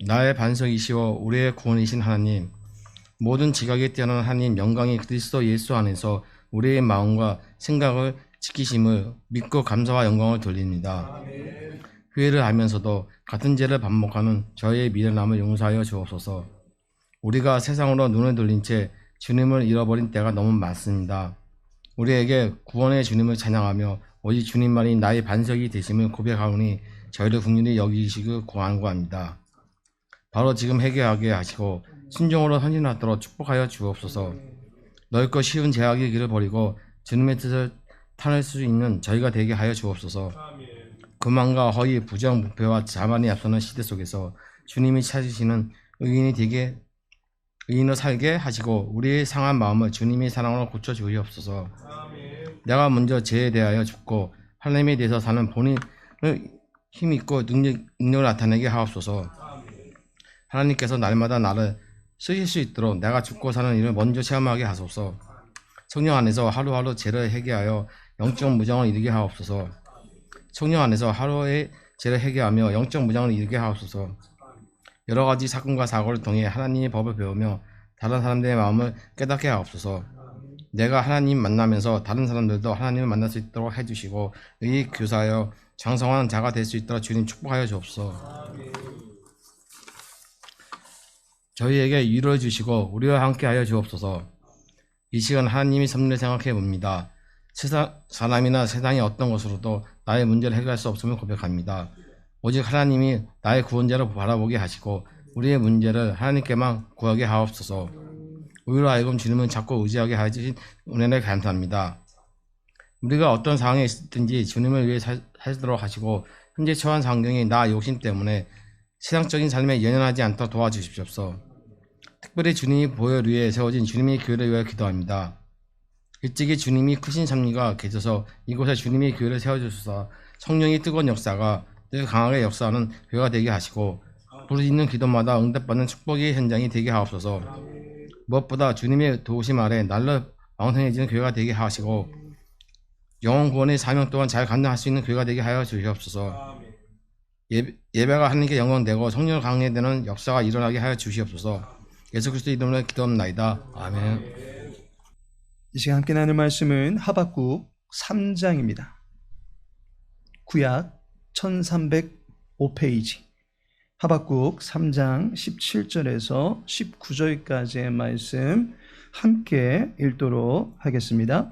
나의 반석이시오 우리의 구원이신 하나님, 모든 지각에 뛰어난 하나님 영광이 그리스도 예수 안에서 우리의 마음과 생각을 지키심을 믿고 감사와 영광을 돌립니다. 회개를 하면서도 같은 죄를 반복하는 저희의 미련함을 용서하여 주옵소서. 우리가 세상으로 눈을 돌린 채 주님을 잃어버린 때가 너무 많습니다. 우리에게 구원의 주님을 찬양하며 오직 주님만이 나의 반석이 되심을 고백하오니 저희를 긍휼히 여기시길 구하옵니다. 바로 지금 회개하게 하시고 순종으로 헌신하도록 축복하여 주옵소서. 넓고 쉬운 제약의 길을 버리고 주님의 뜻을 탄할 수 있는 저희가 되게 하여 주옵소서. 교만과 허위, 부정, 무패와 자만이 앞서는 시대 속에서 주님이 찾으시는 의인을 살게 하시고 우리의 상한 마음을 주님의 사랑으로 고쳐 주옵소서. 내가 먼저 죄에 대하여 죽고 하나님에 대해서 사는 본인을 힘있고 능력을 나타내게 하옵소서. 하나님께서 날마다 나를 쓰실 수 있도록 내가 죽고 사는 일을 먼저 체험하게 하소서. 성령 안에서 하루하루 죄를 회개하여 영적 무장을 이루게 하옵소서. 성령 안에서 하루의 죄를 회개하며 영적 무장을 이루게 하옵소서. 여러 가지 사건과 사고를 통해 하나님의 법을 배우며 다른 사람들의 마음을 깨닫게 하옵소서. 내가 하나님 만나면서 다른 사람들도 하나님을 만날 수 있도록 해주시고 의의 교사하여 장성한 자가 될 수 있도록 주님 축복하여 주옵소서. 저희에게 위로해 주시고 우리와 함께하여 주옵소서. 이 시간 하나님이 섭리를 생각해 봅니다. 사람이나 세상이 어떤 것으로도 나의 문제를 해결할 수 없음을 고백합니다. 오직 하나님이 나의 구원자로 바라보게 하시고 우리의 문제를 하나님께만 구하게 하옵소서. 우리로 하여금 주님을 찾고 의지하게 하신 은혜를 감사합니다. 우리가 어떤 상황에 있든지 주님을 위해 살도록 하시고 현재 처한 상경이 나 욕심 때문에 세상적인 삶에 연연하지 않도록 도와주십시옵소서. 특별히 주님이 보혈 위에 세워진 주님의 교회를 위하여 기도합니다. 일찍이 주님이 크신 섭리가 계셔서 이곳에 주님의 교회를 세워주소서. 성령의 뜨거운 역사가 늘 강하게 역사하는 교회가 되게 하시고 부르짖는 기도마다 응답받는 축복의 현장이 되게 하옵소서. 무엇보다 주님의 도우심 아래 날로 왕성해지는 교회가 되게 하시고 영혼 구원의 사명 또한 잘 감당할 수 있는 교회가 되게 하여 주시옵소서. 예배가 하나님께 영광되고 성령을 강해되는 역사가 일어나게 하여 주시옵소서. 예수 그리스도 이름으로 기도합나이다. 아멘. 이 시간 함께 나눌 말씀은 하박국 3장입니다. 구약 1305페이지 하박국 3장 17절에서 19절까지의 말씀 함께 읽도록 하겠습니다.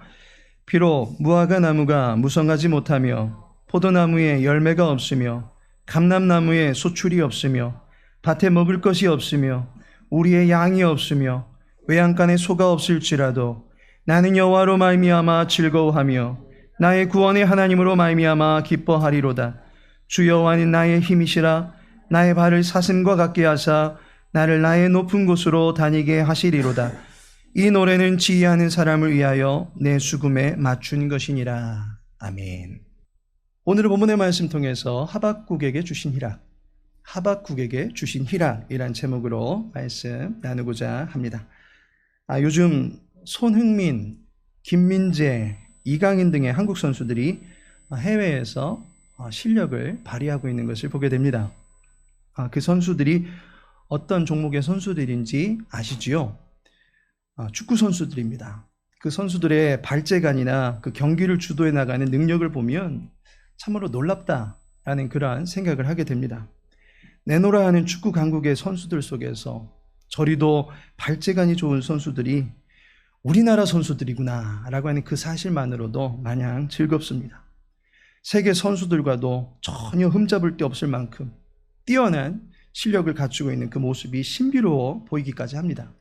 비록 무화과 나무가 무성하지 못하며 포도나무에 열매가 없으며 감람나무에 소출이 없으며 밭에 먹을 것이 없으며 우리의 양이 없으며 외양간에 소가 없을지라도 나는 여호와로 말미암아 즐거워하며 나의 구원의 하나님으로 말미암아 기뻐하리로다. 주 여호와는 나의 힘이시라. 나의 발을 사슴과 같게 하사 나를 나의 높은 곳으로 다니게 하시리로다. 이 노래는 지혜하는 사람을 위하여 내 수금에 맞춘 것이니라. 아멘. 오늘 본문의 말씀 통해서 하박국에게 주신 희락이란 제목으로 말씀 나누고자 합니다. 요즘 손흥민, 김민재, 이강인 등의 한국 선수들이 해외에서 실력을 발휘하고 있는 것을 보게 됩니다. 그 선수들이 어떤 종목의 선수들인지 아시지요? 축구 선수들입니다. 그 선수들의 발재간이나 그 경기를 주도해 나가는 능력을 보면 참으로 놀랍다라는 그러한 생각을 하게 됩니다. 내노라 하는 축구 강국의 선수들 속에서 저리도 발재간이 좋은 선수들이 우리나라 선수들이구나 라고 하는 그 사실만으로도 마냥 즐겁습니다. 세계 선수들과도 전혀 흠잡을 데 없을 만큼 뛰어난 실력을 갖추고 있는 그 모습이 신비로워 보이기까지 합니다.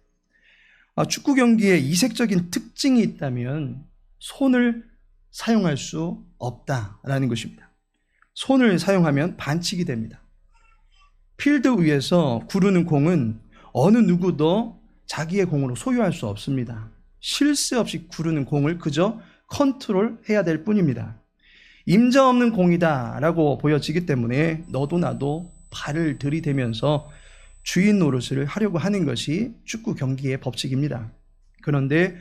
축구 경기에 이색적인 특징이 있다면 손을 사용할 수 없다라는 것입니다. 손을 사용하면 반칙이 됩니다. 필드 위에서 구르는 공은 어느 누구도 자기의 공으로 소유할 수 없습니다. 쉴 새 없이 구르는 공을 그저 컨트롤해야 될 뿐입니다. 임자 없는 공이다 라고 보여지기 때문에 너도 나도 발을 들이대면서 주인 노릇을 하려고 하는 것이 축구 경기의 법칙입니다. 그런데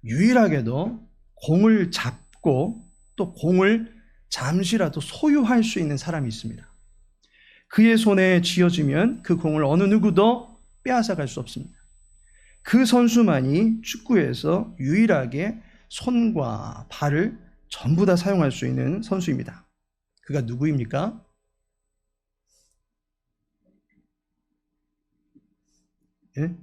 유일하게도 공을 잡고 또 공을 잠시라도 소유할 수 있는 사람이 있습니다. 그의 손에 쥐어지면 그 공을 어느 누구도 빼앗아갈 수 없습니다. 그 선수만이 축구에서 유일하게 손과 발을 전부 다 사용할 수 있는 선수입니다. 그가 누구입니까? 예?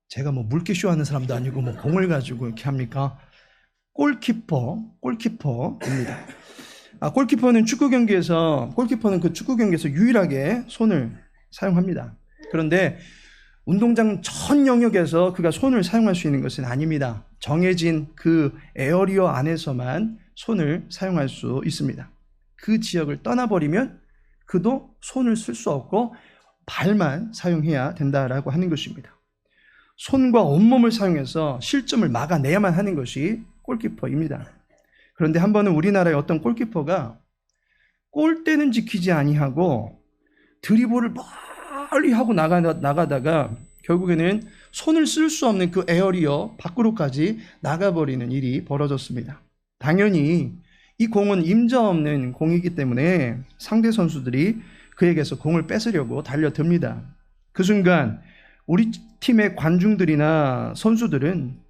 제가 뭐 물개쇼 하는 사람도 아니고 뭐 공을 가지고 이렇게 합니까? 골키퍼입니다. 골키퍼는 그 축구 경기에서 유일하게 손을 사용합니다. 그런데 운동장 전 영역에서 그가 손을 사용할 수 있는 것은 아닙니다. 정해진 그 에어리어 안에서만 손을 사용할 수 있습니다. 그 지역을 떠나버리면 그도 손을 쓸 수 없고 발만 사용해야 된다라고 하는 것입니다. 손과 온몸을 사용해서 실점을 막아내야만 하는 것이 골키퍼입니다. 그런데 한 번은 우리나라의 어떤 골키퍼가 골대는 지키지 아니하고 드리블을 멀리 하고 나가다가 결국에는 손을 쓸 수 없는 그 에어리어 밖으로까지 나가버리는 일이 벌어졌습니다. 당연히 이 공은 임자 없는 공이기 때문에 상대 선수들이 그에게서 공을 뺏으려고 달려듭니다. 그 순간 우리 팀의 관중들이나 선수들은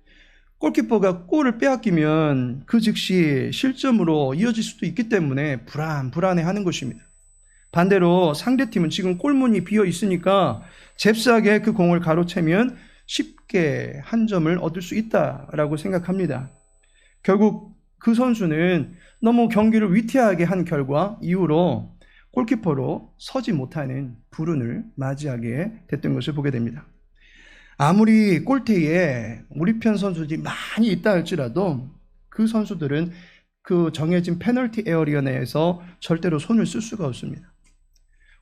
골키퍼가 골을 빼앗기면 그 즉시 실점으로 이어질 수도 있기 때문에 불안해하는 것입니다. 반대로 상대팀은 지금 골문이 비어 있으니까 잽싸게 그 공을 가로채면 쉽게 한 점을 얻을 수 있다라고 생각합니다. 결국 그 선수는 너무 경기를 위태하게 한 결과 이후로 골키퍼로 서지 못하는 불운을 맞이하게 됐던 것을 보게 됩니다. 아무리 골대에 우리 편 선수들이 많이 있다 할지라도 그 선수들은 그 정해진 페널티 에어리어 내에서 절대로 손을 쓸 수가 없습니다.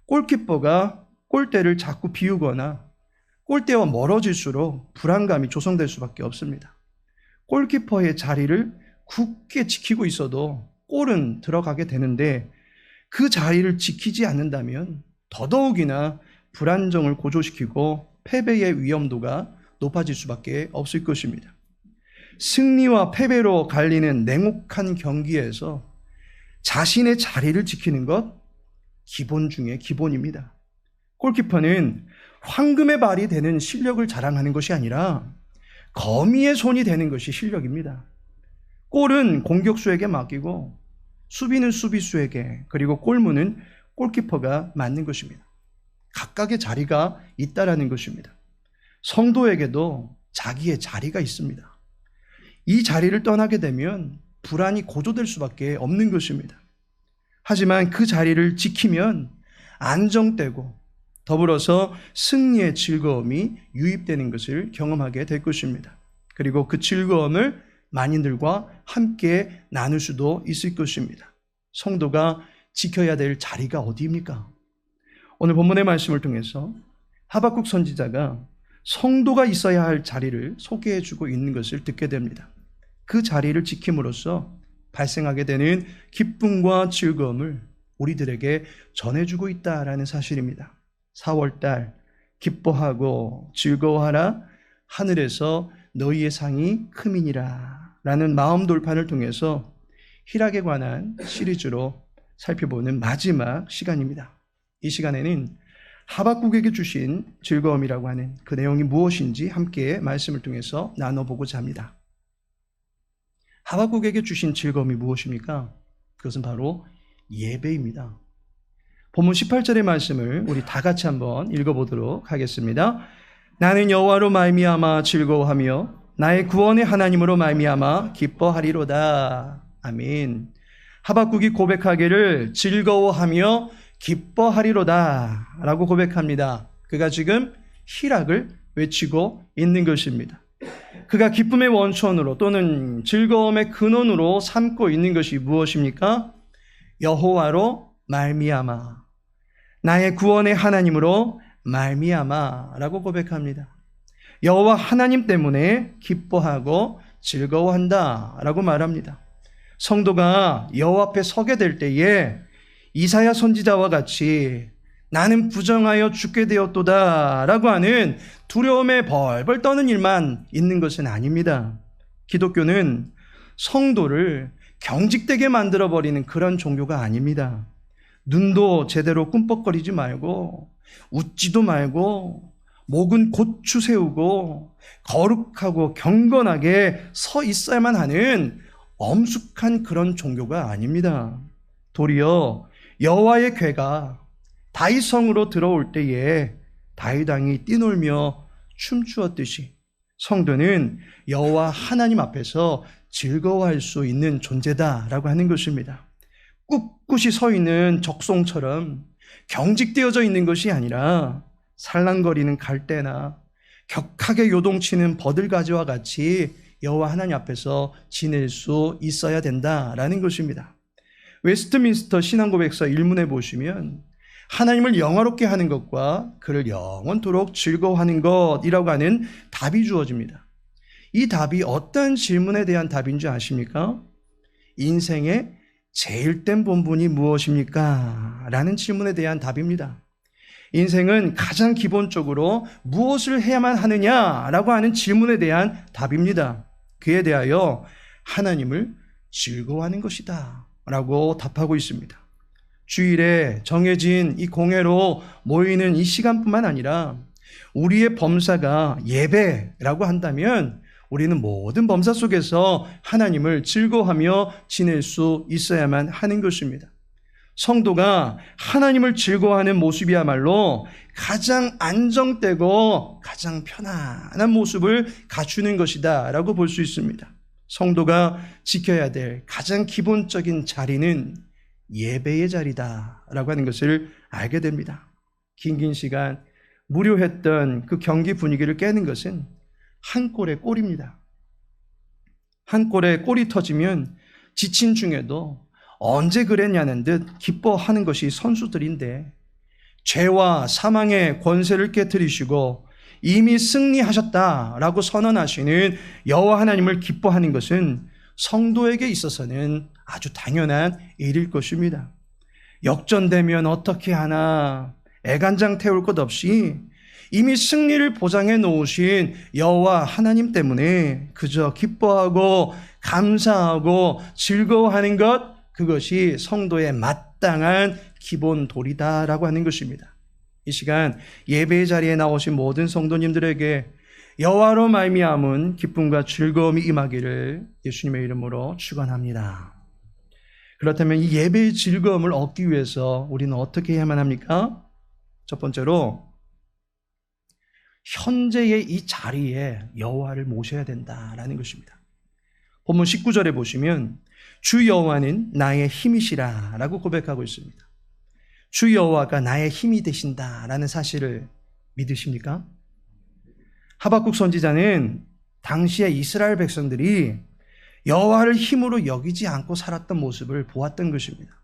골키퍼가 골대를 자꾸 비우거나 골대와 멀어질수록 불안감이 조성될 수밖에 없습니다. 골키퍼의 자리를 굳게 지키고 있어도 골은 들어가게 되는데 그 자리를 지키지 않는다면 더더욱이나 불안정을 고조시키고 패배의 위험도가 높아질 수밖에 없을 것입니다. 승리와 패배로 갈리는 냉혹한 경기에서 자신의 자리를 지키는 것 기본 중에 기본입니다. 골키퍼는 황금의 발이 되는 실력을 자랑하는 것이 아니라 거미의 손이 되는 것이 실력입니다. 골은 공격수에게 맡기고 수비는 수비수에게, 그리고 골문은 골키퍼가 맡는 것입니다. 각각의 자리가 있다라는 것입니다. 성도에게도 자기의 자리가 있습니다. 이 자리를 떠나게 되면 불안이 고조될 수밖에 없는 것입니다. 하지만 그 자리를 지키면 안정되고 더불어서 승리의 즐거움이 유입되는 것을 경험하게 될 것입니다. 그리고 그 즐거움을 만인들과 함께 나눌 수도 있을 것입니다. 성도가 지켜야 될 자리가 어디입니까? 오늘 본문의 말씀을 통해서 하박국 선지자가 성도가 있어야 할 자리를 소개해주고 있는 것을 듣게 됩니다. 그 자리를 지킴으로써 발생하게 되는 기쁨과 즐거움을 우리들에게 전해주고 있다라는 사실입니다. 4월달 기뻐하고 즐거워하라, 하늘에서 너희의 상이 크민이라 라는 마음 돌판을 통해서 희락에 관한 시리즈로 살펴보는 마지막 시간입니다. 이 시간에는 하박국에게 주신 즐거움이라고 하는 그 내용이 무엇인지 함께 말씀을 통해서 나눠보고자 합니다. 하박국에게 주신 즐거움이 무엇입니까? 그것은 바로 예배입니다. 본문 18절의 말씀을 우리 다 같이 한번 읽어보도록 하겠습니다. 나는 여호와로 말미암아 즐거워하며 나의 구원의 하나님으로 말미암아 기뻐하리로다. 아멘. 하박국이 고백하기를 즐거워하며 기뻐하리로다 라고 고백합니다. 그가 지금 희락을 외치고 있는 것입니다. 그가 기쁨의 원천으로 또는 즐거움의 근원으로 삼고 있는 것이 무엇입니까? 여호와로 말미암아, 나의 구원의 하나님으로 말미암아 라고 고백합니다. 여호와 하나님 때문에 기뻐하고 즐거워한다 라고 말합니다. 성도가 여호와 앞에 서게 될 때에 이사야 선지자와 같이 나는 부정하여 죽게 되었도다 라고 하는 두려움에 벌벌 떠는 일만 있는 것은 아닙니다. 기독교는 성도를 경직되게 만들어버리는 그런 종교가 아닙니다. 눈도 제대로 꿈뻑거리지 말고 웃지도 말고 목은 고추 세우고 거룩하고 경건하게 서 있어야만 하는 엄숙한 그런 종교가 아닙니다. 도리어 여호와의 궤가 다윗 성으로 들어올 때에 다윗 왕이 뛰놀며 춤추었듯이 성도는 여호와 하나님 앞에서 즐거워할 수 있는 존재다라고 하는 것입니다. 꿋꿋이 서 있는 적송처럼 경직되어져 있는 것이 아니라 살랑거리는 갈대나 격하게 요동치는 버들가지와 같이 여호와 하나님 앞에서 지낼 수 있어야 된다라는 것입니다. 웨스트민스터 신앙고백서 1문에 보시면 하나님을 영화롭게 하는 것과 그를 영원토록 즐거워하는 것이라고 하는 답이 주어집니다. 이 답이 어떤 질문에 대한 답인지 아십니까? 인생의 제일 된 본분이 무엇입니까? 라는 질문에 대한 답입니다. 인생은 가장 기본적으로 무엇을 해야만 하느냐라고 하는 질문에 대한 답입니다. 그에 대하여 하나님을 즐거워하는 것이다 라고 답하고 있습니다. 주일에 정해진 이 공회로 모이는 이 시간뿐만 아니라 우리의 범사가 예배라고 한다면 우리는 모든 범사 속에서 하나님을 즐거워하며 지낼 수 있어야만 하는 것입니다. 성도가 하나님을 즐거워하는 모습이야말로 가장 안정되고 가장 편안한 모습을 갖추는 것이다 라고 볼 수 있습니다. 성도가 지켜야 될 가장 기본적인 자리는 예배의 자리다 라고 하는 것을 알게 됩니다. 긴 시간 무료했던 그 경기 분위기를 깨는 것은 한 골의 골입니다. 한 골에 골이 터지면 지친 중에도 언제 그랬냐는 듯 기뻐하는 것이 선수들인데 죄와 사망의 권세를 깨뜨리시고 이미 승리하셨다라고 선언하시는 여호와 하나님을 기뻐하는 것은 성도에게 있어서는 아주 당연한 일일 것입니다. 역전되면 어떻게 하나 애간장 태울 것 없이 이미 승리를 보장해 놓으신 여호와 하나님 때문에 그저 기뻐하고 감사하고 즐거워하는 것, 그것이 성도의 마땅한 기본 도리다라고 하는 것입니다. 이 시간 예배의 자리에 나오신 모든 성도님들에게 여호와로 말미암은 기쁨과 즐거움이 임하기를 예수님의 이름으로 축원합니다. 그렇다면 이 예배의 즐거움을 얻기 위해서 우리는 어떻게 해야만 합니까? 첫 번째로 현재의 이 자리에 여호와를 모셔야 된다라는 것입니다. 본문 19절에 보시면 주 여호와는 나의 힘이시라 라고 고백하고 있습니다. 주 여호와가 나의 힘이 되신다라는 사실을 믿으십니까? 하박국 선지자는 당시에 이스라엘 백성들이 여호와를 힘으로 여기지 않고 살았던 모습을 보았던 것입니다.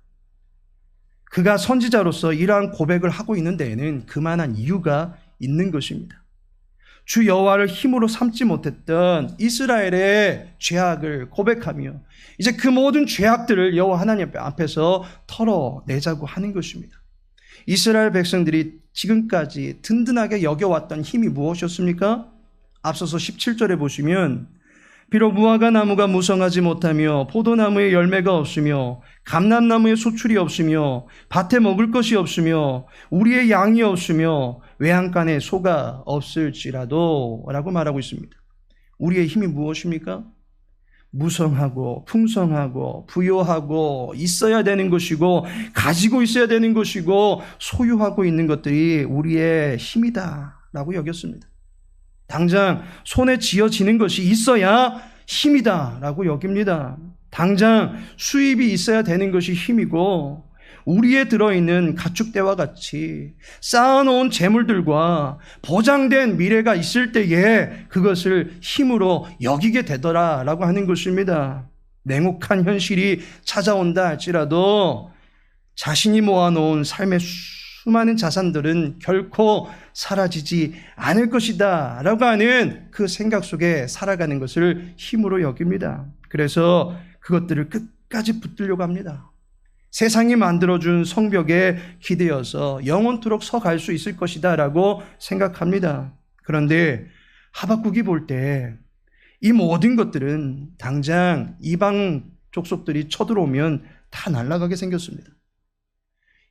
그가 선지자로서 이러한 고백을 하고 있는 데에는 그만한 이유가 있는 것입니다. 주 여호와를 힘으로 삼지 못했던 이스라엘의 죄악을 고백하며 이제 그 모든 죄악들을 여호와 하나님 앞에서 털어내자고 하는 것입니다. 이스라엘 백성들이 지금까지 든든하게 여겨왔던 힘이 무엇이었습니까? 앞서서 17절에 보시면 비록 무화과 나무가 무성하지 못하며 포도나무에 열매가 없으며 감람나무에 소출이 없으며 밭에 먹을 것이 없으며 우리의 양이 없으며 외양간에 소가 없을지라도 라고 말하고 있습니다. 우리의 힘이 무엇입니까? 무성하고 풍성하고 부요하고 있어야 되는 것이고 가지고 있어야 되는 것이고 소유하고 있는 것들이 우리의 힘이다 라고 여겼습니다. 당장 손에 쥐어지는 것이 있어야 힘이다 라고 여깁니다. 당장 수입이 있어야 되는 것이 힘이고 우리에 들어있는 가축대와 같이 쌓아놓은 재물들과 보장된 미래가 있을 때에 그것을 힘으로 여기게 되더라라고 하는 것입니다. 냉혹한 현실이 찾아온다 할지라도 자신이 모아놓은 삶의 수많은 자산들은 결코 사라지지 않을 것이다 라고 하는 그 생각 속에 살아가는 것을 힘으로 여깁니다. 그래서 그것들을 끝까지 붙들려고 합니다. 세상이 만들어준 성벽에 기대어서 영원토록 서갈 수 있을 것이다 라고 생각합니다. 그런데 하박국이 볼 때 이 모든 것들은 당장 이방 족속들이 쳐들어오면 다 날아가게 생겼습니다.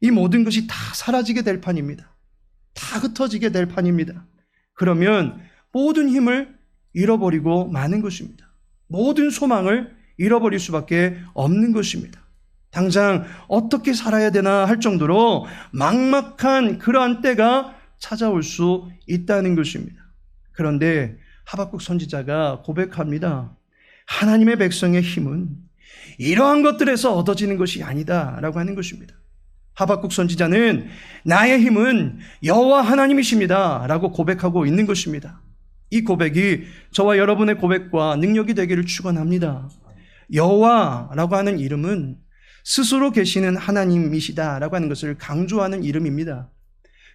이 모든 것이 다 사라지게 될 판입니다. 다 흩어지게 될 판입니다. 그러면 모든 힘을 잃어버리고 마는 것입니다. 모든 소망을 잃어버릴 수밖에 없는 것입니다. 당장 어떻게 살아야 되나 할 정도로 막막한 그러한 때가 찾아올 수 있다는 것입니다. 그런데 하박국 선지자가 고백합니다. 하나님의 백성의 힘은 이러한 것들에서 얻어지는 것이 아니다 라고 하는 것입니다. 하박국 선지자는 나의 힘은 여호와 하나님이십니다 라고 고백하고 있는 것입니다. 이 고백이 저와 여러분의 고백과 능력이 되기를 축원합니다. 여호와라고 하는 이름은 스스로 계시는 하나님이시다 라고 하는 것을 강조하는 이름입니다.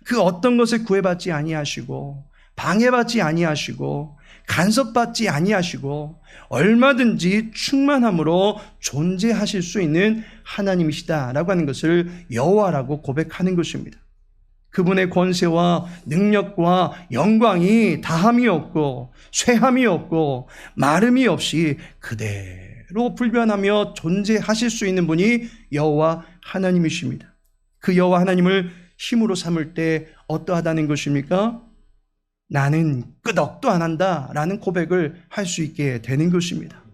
그 어떤 것에 구애받지 아니하시고 방해받지 아니하시고 간섭받지 아니하시고 얼마든지 충만함으로 존재하실 수 있는 하나님이시다 라고 하는 것을 여호와라고 고백하는 것입니다. 그분의 권세와 능력과 영광이 다함이 없고 쇠함이 없고 마름이 없이 그대로 불변하며 존재하실 수 있는 분이 여호와 하나님이십니다. 그 여호와 하나님을 힘으로 삼을 때 어떠하다는 것입니까? 나는 끄덕도 안 한다 라는 고백을 할 수 있게 되는 것입니다.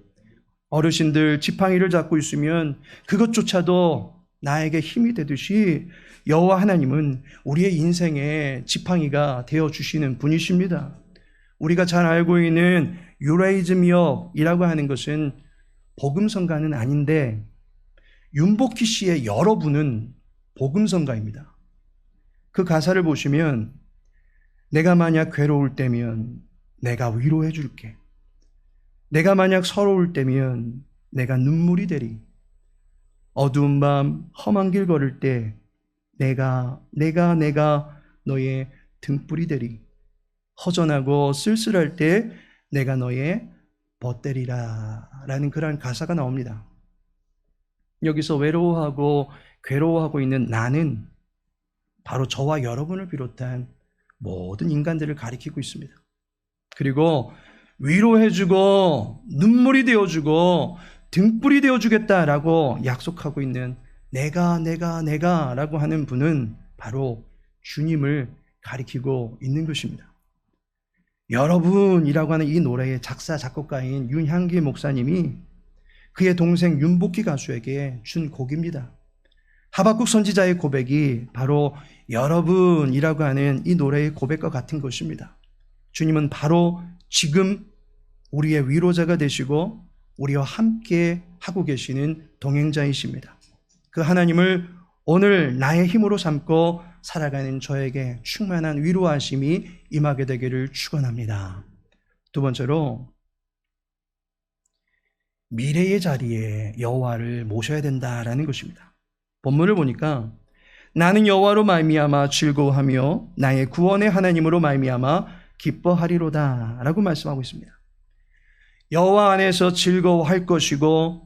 어르신들 지팡이를 잡고 있으면 그것조차도 나에게 힘이 되듯이 여호와 하나님은 우리의 인생의 지팡이가 되어주시는 분이십니다. 우리가 잘 알고 있는 You Raise Me Up이라고 하는 것은 복음성가는 아닌데 윤복희 씨의 여러분은 복음성가입니다. 그 가사를 보시면 내가 만약 괴로울 때면 내가 위로해 줄게. 내가 만약 서러울 때면 내가 눈물이 되리. 어두운 밤 험한 길 걸을 때 내가 너의 등불이 되리. 허전하고 쓸쓸할 때 내가 너의 벗되리라 라는 그러한 가사가 나옵니다. 여기서 외로워하고 괴로워하고 있는 나는 바로 저와 여러분을 비롯한 모든 인간들을 가리키고 있습니다. 그리고 위로해주고 눈물이 되어주고 등불이 되어주겠다라고 약속하고 있는 내가 라고 하는 분은 바로 주님을 가리키고 있는 것입니다. 여러분이라고 하는 이 노래의 작사 작곡가인 윤향기 목사님이 그의 동생 윤복희 가수에게 준 곡입니다. 하박국 선지자의 고백이 바로 여러분이라고 하는 이 노래의 고백과 같은 것입니다. 주님은 바로 지금 우리의 위로자가 되시고 우리와 함께 하고 계시는 동행자이십니다. 그 하나님을 오늘 나의 힘으로 삼고 살아가는 저에게 충만한 위로하심이 임하게 되기를 축원합니다. 두 번째로 미래의 자리에 여호와를 모셔야 된다라는 것입니다. 본문을 보니까 나는 여호와로 말미암아 즐거워하며 나의 구원의 하나님으로 말미암아 기뻐하리로다 라고 말씀하고 있습니다. 여호와 안에서 즐거워할 것이고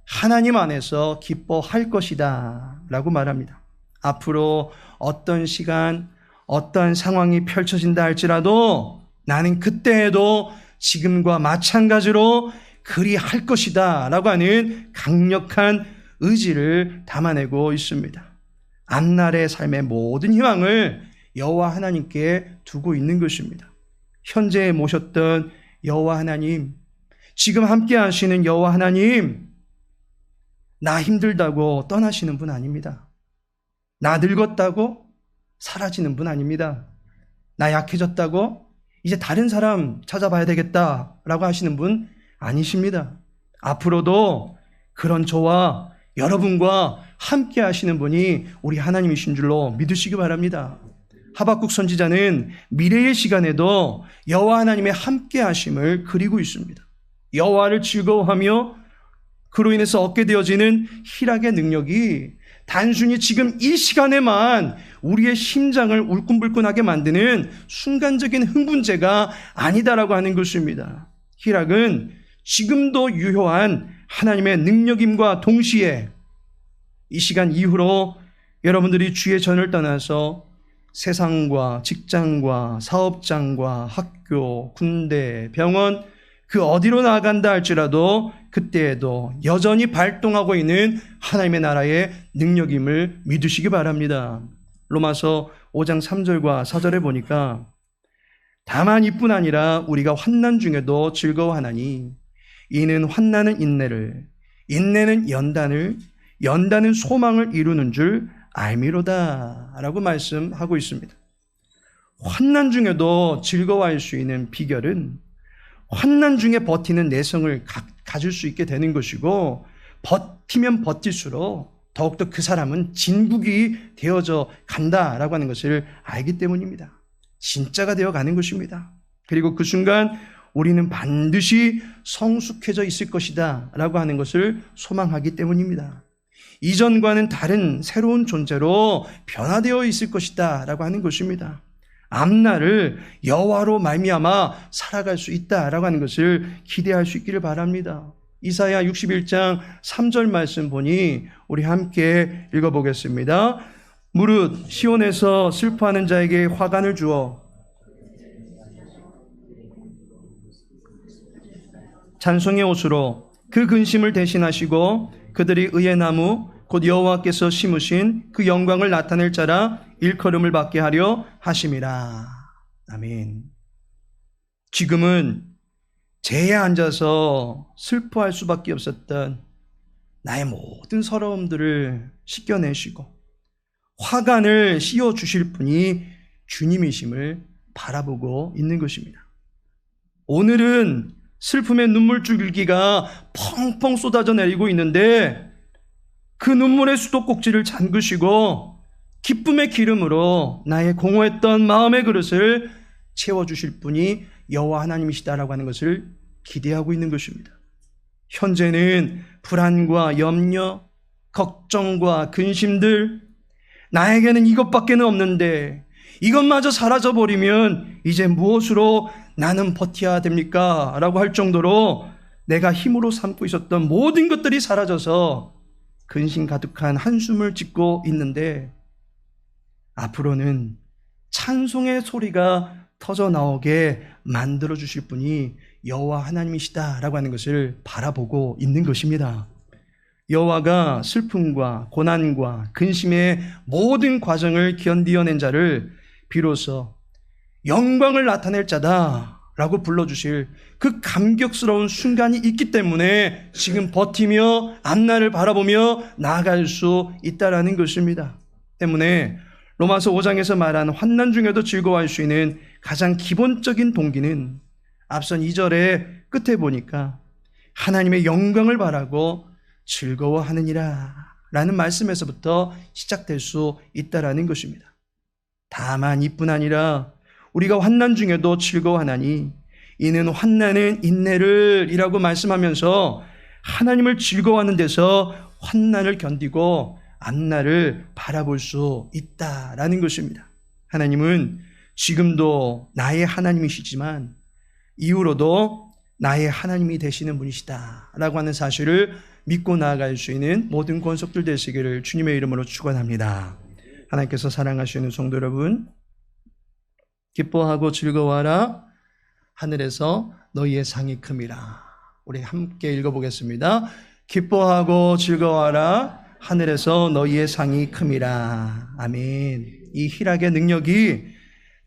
하나님 안에서 기뻐할 것이다 라고 말합니다. 앞으로 어떤 시간, 어떤 상황이 펼쳐진다 할지라도 나는 그때에도 지금과 마찬가지로 그리할 것이다 라고 하는 강력한 의지를 담아내고 있습니다. 앞날의 삶의 모든 희망을 여호와 하나님께 두고 있는 것입니다. 현재 모셨던 여호와 하나님, 지금 함께 하시는 여호와 하나님, 나 힘들다고 떠나시는 분 아닙니다. 나 늙었다고 사라지는 분 아닙니다. 나 약해졌다고 이제 다른 사람 찾아봐야 되겠다라고 하시는 분 아니십니다. 앞으로도 그런 저와 여러분과 함께 하시는 분이 우리 하나님이신 줄로 믿으시기 바랍니다. 하박국 선지자는 미래의 시간에도 여호와 하나님의 함께 하심을 그리고 있습니다. 여호와를 즐거워하며 그로 인해서 얻게 되어지는 희락의 능력이 단순히 지금 이 시간에만 우리의 심장을 울끈불끈하게 만드는 순간적인 흥분제가 아니다라고 하는 것입니다. 희락은 지금도 유효한 하나님의 능력임과 동시에 이 시간 이후로 여러분들이 주의 전을 떠나서 세상과 직장과 사업장과 학교, 군대, 병원 그 어디로 나아간다 할지라도 그때에도 여전히 발동하고 있는 하나님의 나라의 능력임을 믿으시기 바랍니다. 로마서 5장 3절과 4절에 보니까 다만 이뿐 아니라 우리가 환난 중에도 즐거워하나니 이는 환난은 인내를, 인내는 연단을, 연단은 소망을 이루는 줄 알미로다 라고 말씀하고 있습니다. 환난 중에도 즐거워할 수 있는 비결은 환난 중에 버티는 내성을 가질 수 있게 되는 것이고, 버티면 버틸수록 더욱더 그 사람은 진국이 되어져 간다라고 하는 것을 알기 때문입니다. 진짜가 되어가는 것입니다. 그리고 그 순간 우리는 반드시 성숙해져 있을 것이다 라고 하는 것을 소망하기 때문입니다. 이전과는 다른 새로운 존재로 변화되어 있을 것이다 라고 하는 것입니다. 앞날을 여호와로 말미암아 살아갈 수 있다라고 하는 것을 기대할 수 있기를 바랍니다. 이사야 61장 3절 말씀 보니 우리 함께 읽어보겠습니다. 무릇 시온에서 슬퍼하는 자에게 화관을 주어 찬송의 옷으로 그 근심을 대신하시고 그들이 의의 나무 곧 여호와께서 심으신 그 영광을 나타낼 자라 일컬음을 받게 하려 하심이라. 아멘. 지금은 제에 앉아서 슬퍼할 수밖에 없었던 나의 모든 서러움들을 씻겨내시고 화관을 씌워주실 분이 주님이심을 바라보고 있는 것입니다. 오늘은 슬픔의 눈물줄기가 펑펑 쏟아져 내리고 있는데 그 눈물의 수도꼭지를 잠그시고 기쁨의 기름으로 나의 공허했던 마음의 그릇을 채워주실 분이 여호와 하나님이시다라고 하는 것을 기대하고 있는 것입니다. 현재는 불안과 염려, 걱정과 근심들, 나에게는 이것밖에는 없는데 이것마저 사라져버리면 이제 무엇으로 나는 버텨야 됩니까? 라고 할 정도로 내가 힘으로 삼고 있었던 모든 것들이 사라져서 근심 가득한 한숨을 짓고 있는데 앞으로는 찬송의 소리가 터져 나오게 만들어 주실 분이 여호와 하나님이시다라고 하는 것을 바라보고 있는 것입니다. 여호와가 슬픔과 고난과 근심의 모든 과정을 견디어낸 자를 비로소 영광을 나타낼 자다라고 불러주실 그 감격스러운 순간이 있기 때문에 지금 버티며 앞날을 바라보며 나아갈 수 있다라는 것입니다. 때문에 로마서 5장에서 말한 환난 중에도 즐거워할 수 있는 가장 기본적인 동기는 앞선 2절의 끝에 보니까 하나님의 영광을 바라고 즐거워하느니라 라는 말씀에서부터 시작될 수 있다라는 것입니다. 다만 이뿐 아니라 우리가 환난 중에도 즐거워하나니 이는 환난은 인내를 이라고 말씀하면서 하나님을 즐거워하는 데서 환난을 견디고 앞날을 바라볼 수 있다라는 것입니다. 하나님은 지금도 나의 하나님이시지만 이후로도 나의 하나님이 되시는 분이시다라고 하는 사실을 믿고 나아갈 수 있는 모든 권속들 되시기를 주님의 이름으로 축원합니다. 하나님께서 사랑하시는 성도 여러분, 기뻐하고 즐거워하라 하늘에서 너희의 상이 큼이라. 우리 함께 읽어보겠습니다. 기뻐하고 즐거워하라 하늘에서 너희의 상이 큼이라. 아멘. 이 희락의 능력이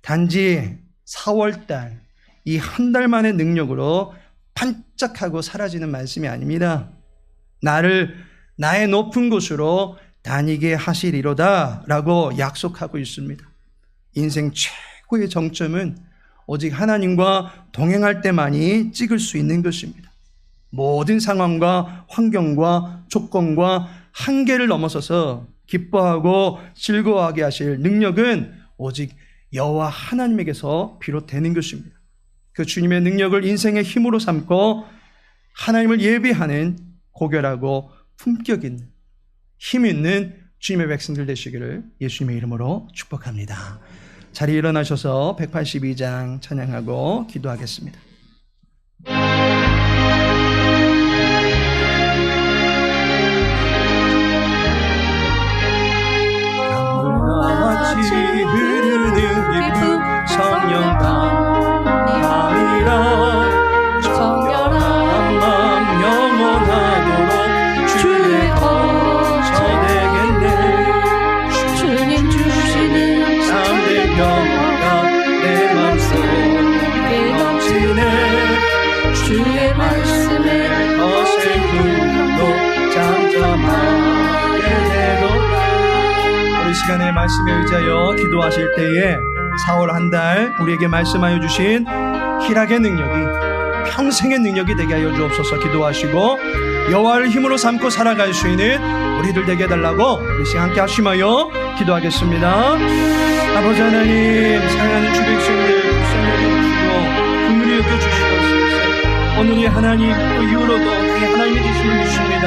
단지 4월달 이 한 달 만의 능력으로 반짝하고 사라지는 말씀이 아닙니다. 나를 나의 높은 곳으로 다니게 하시리로다 라고 약속하고 있습니다. 인생 최고의 정점은 오직 하나님과 동행할 때만이 찍을 수 있는 것입니다. 모든 상황과 환경과 조건과 한계를 넘어서서 기뻐하고 즐거워하게 하실 능력은 오직 여호와 하나님에게서 비롯되는 것입니다. 그 주님의 능력을 인생의 힘으로 삼고 하나님을 예배하는 고결하고 품격 있는 힘 있는 주님의 백성들 되시기를 예수님의 이름으로 축복합니다. 자리에 일어나셔서 182장 찬양하고 기도하겠습니다. 강물같이 흐르는 깊은 성령강 아니라 정결한 마음 영원 주의 말씀에 더 생명도 잠잠하게 되도다. 우리 시간에 말씀에 의지하여 기도하실 때에 4월 한 달 우리에게 말씀하여 주신 희락의 능력이 평생의 능력이 되게 하여 주옵소서. 기도하시고 여호와를 힘으로 삼고 살아갈 수 있는 우리들 되게 해달라고 우리 시간 함께 하심하여 기도하겠습니다. 아버지 하나님, 사랑하는 주 백성들 불쌍히 여겨주시고 긍휼히 여겨주시옵소서. 오늘이 하나님 또 이후로도 당연히 하나님의 되심을 믿습니다.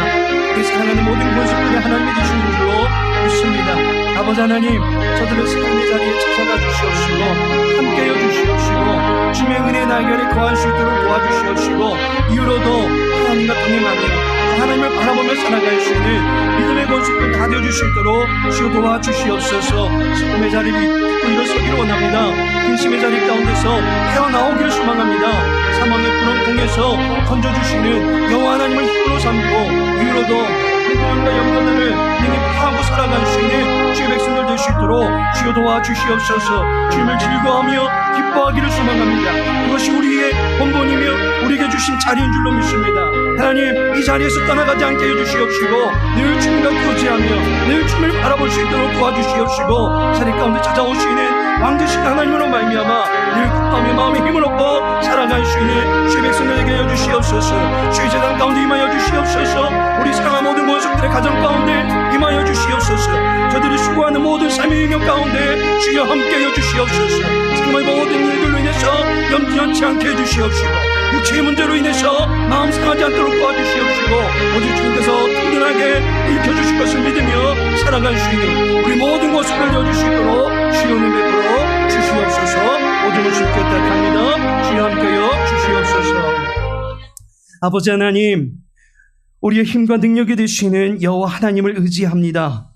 우리 사랑하는 모든 권속들이 하나님의 되심을 줄로 믿습니다. 아버지 하나님, 저들의 삶의 자리에 찾아가 주시옵시고 함께여 주시옵시고 주의 은혜 날개를 거할 수 있도록 도와주시옵시고 이후로도 하나님과 동행하며 하나님을 바라보며 살아갈 수 있는 믿음의 권속들 다 되어줄 수 있도록 주여 도와주시옵소서. 슬픔의 자리를 딛고 일어서기를 원합니다. 근심의 자리 가운데서 헤어나오기를 소망합니다. 사망의 불은 통해서 건져주시는 여호와 하나님을 힘으로 삼고 이후로도 행동과 영광을 능히 파하고 살아갈 수 있는 주의 백성들 될 수 있도록 주여 도와주시옵소서. 주님을 즐거워하며 기뻐하기를 소망합니다. 그것이 우리의 본본이며 우리에게 주신 자리인 줄로 믿습니다. 하나님, 이 자리에서 떠나가지 않게 해주시옵시고 늘 주님과 교제하며 늘 주님을 바라볼 수 있도록 도와주시옵시고 자리 가운데 찾아오시는 왕되신 하나님으로 말미암아 늘 기뻐하며 마음의 힘을 얻고 살아갈 수 있는 주의 백성들에게 해주시옵소서. 주의 재단 가운데 임하여 주시옵소서. 우리 사랑하는 모든 권속들의 가정 가운데 임하여 주시옵소서. 저들이 수고하는 모든 삶의 영역 가운데 주여 함께 해주시옵소서. 정말 모든 일들로 인해서 염려치 않게 해주시옵시고 육체의 문제로 인해서 마음 상하지 않도록 도와주시옵시고 오직 주님께서 든든하게 일으켜주실 것을 믿으며 살아갈 수 있는 우리 모든 것을 열어줄 수 있도록 주여의 맥으로 주시옵소서. 모든 것을 부탁합니다. 주여 함께여 주시옵소서. 아버지 하나님, 우리의 힘과 능력이 되시는 여호와 하나님을 의지합니다.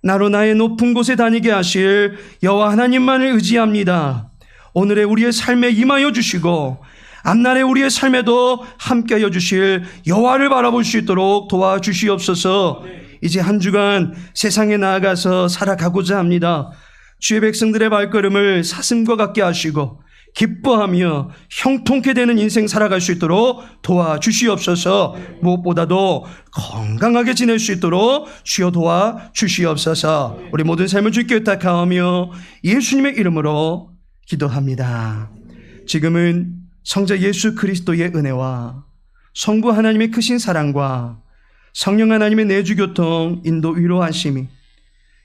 나로 나의 높은 곳에 다니게 하실 여호와 하나님만을 의지합니다. 오늘의 우리의 삶에 임하여 주시고 앞날의 우리의 삶에도 함께하여 주실 여호와를 바라볼 수 있도록 도와주시옵소서. 이제 한 주간 세상에 나아가서 살아가고자 합니다. 주의 백성들의 발걸음을 사슴과 같게 하시고 기뻐하며 형통케 되는 인생 살아갈 수 있도록 도와주시옵소서. 무엇보다도 건강하게 지낼 수 있도록 주여 도와주시옵소서. 우리 모든 삶을 주께 의탁하오며 예수님의 이름으로 기도합니다. 지금은 성자 예수 그리스도의 은혜와 성부 하나님의 크신 사랑과 성령 하나님의 내주교통 인도 위로하심이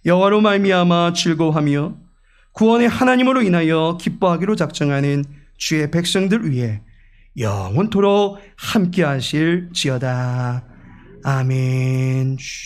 여호와로 말미암아 즐거워하며 구원의 하나님으로 인하여 기뻐하기로 작정하는 주의 백성들 위해 영원토록 함께하실지어다. 아멘.